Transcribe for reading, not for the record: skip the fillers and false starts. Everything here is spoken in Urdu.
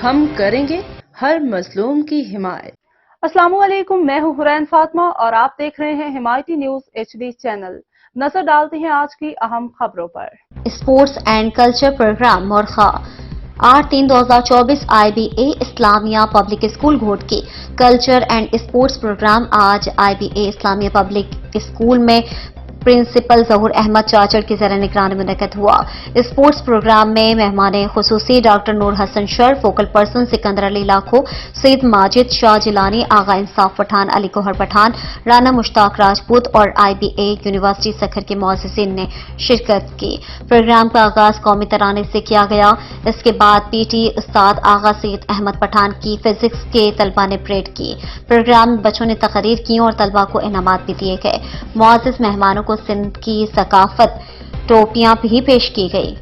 ہم کریں گے ہر مظلوم کی حمایت۔ السلام علیکم، میں ہوں حرین فاطمہ اور آپ دیکھ رہے ہیں حمایتی نیوز HD چینل۔ نظر ڈالتے ہیں آج کی اہم خبروں پر۔ اسپورٹس اینڈ کلچر پروگرام مورخہ 8/3/2024 IBA Islamia public school Ghotki culture and sports program آج IBA اسلامیہ پبلک اسکول میں پرنسپل ظہور احمد چاچڑ کی زیر نگرانی منعقد ہوا۔ اسپورٹس پروگرام میں مہمان خصوصی ڈاکٹر نور حسن شرف، فوکل پرسن سکندر علی لاکھو، سید ماجد شاہ جیلانی، آغا انصاف پٹھان، علی گوہر پٹھان، رانا مشتاق راجپوت اور IBA یونیورسٹی سکھر کے معززین نے شرکت کی۔ پروگرام کا آغاز قومی ترانے سے کیا گیا۔ اس کے بعد PT استاد آغا سید احمد پٹھان کی فزکس کے طلبہ نے پریڈ کی۔ پروگرام میں بچوں نے تقریر کی اور طلبہ کو انعامات بھی دیے گئے۔ معزز مہمانوں کو سندھ کی ثقافت ٹوپیاں بھی پیش کی گئی۔